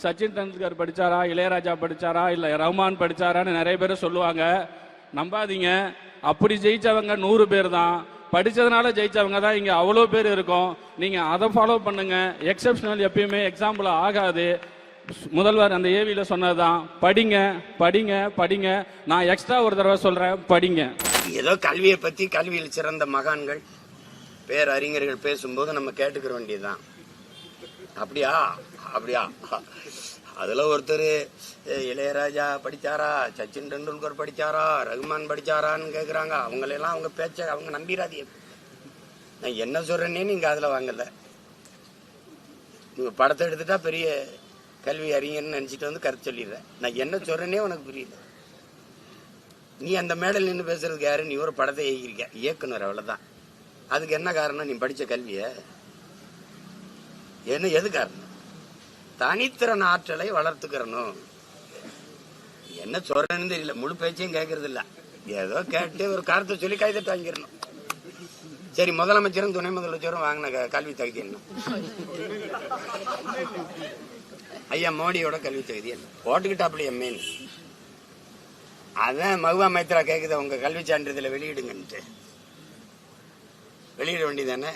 சச்சின் டெண்டுல்கர் படிச்சாரா, இளையராஜா படிச்சாரா, இல்ல ரஹ்மான் படிச்சாரான்னு நிறைய பேர் சொல்லுவாங்க. நம்பாதீங்க. அப்படி ஜெயிச்சவங்க 100 பேர் தான். படிச்சதுனால ஜெயிச்சவங்க தான் இங்க அவ்வளோ பேர் இருக்கும். நீங்க அதை ஃபாலோ பண்ணுங்க. எக்ஸப்ஷனல் எப்பயுமே எக்ஸாம்பிள் ஆகாது. முதல்வர் அந்த ஏவியில சொன்னதுதான், படிங்க படிங்க படிங்க. நான் எக்ஸ்ட்ரா ஒரு தடவை சொல்றேன், படிங்க. ஏதோ கல்வியை பத்தி கல்வியில் சிறந்த மகான்கள் பேரறிஞர்கள் பேசும்போது நம்ம கேட்டுக்கிற வேண்டியதுதான். அப்படியா அப்படியா அதுல ஒருத்தர் இளையராஜா படிச்சாரா, சச்சின் டெண்டுல்கர் படிச்சாரா, ரஹ்மான் படிச்சாரான்னு கேக்குறாங்க. அவங்களெல்லாம் அவங்க பேச்ச அவங்க நம்பிராதீங்க. நான் என்ன சொல்றேன்னே நீங்க அதுல வாங்கல. நீங்க படத்தை எடுத்துட்டா பெரிய கல்வி அறிஞர்னு நினைச்சிட்டு வந்து கருத்து சொல்லிடுற. நான் என்ன சொல்றேன்னே உனக்கு புரியல. நீ அந்த மேடல் நின்று பேசுறதுக்கு யாரு? நீ ஒரு படத்தை இயக்கிருக்க, இயக்குனர், அவ்வளவுதான். அதுக்கு என்ன காரணம்? நீ படிச்ச கல்விய என்ன? எது காரணம்? தனித்திறன் ஆற்றலை வளர்த்துக்கிறணும். என்ன சொல்றேன்னு தெரியல, முழு பேச்சையும் கேட்கறது இல்ல. ஏதோ கேட்டு ஒரு காரணத்தை சொல்லி கைதட்டு வாங்கிடணும். சரி, முதலமைச்சரும் துணை முதலமைச்சரும் வாங்கின கல்வி தகுதி என்ன? ஐயா மோடியோட கல்வி தகுதி என்ன? போட்டுக்கிட்டாப்படி எம்ஏன்னு. அதான் மகுவா மைத்ரா கேக்குது, உங்க கல்வி சான்றிதழை வெளியிடுங்கன்ட்டு. வெளியிட வேண்டியதானே?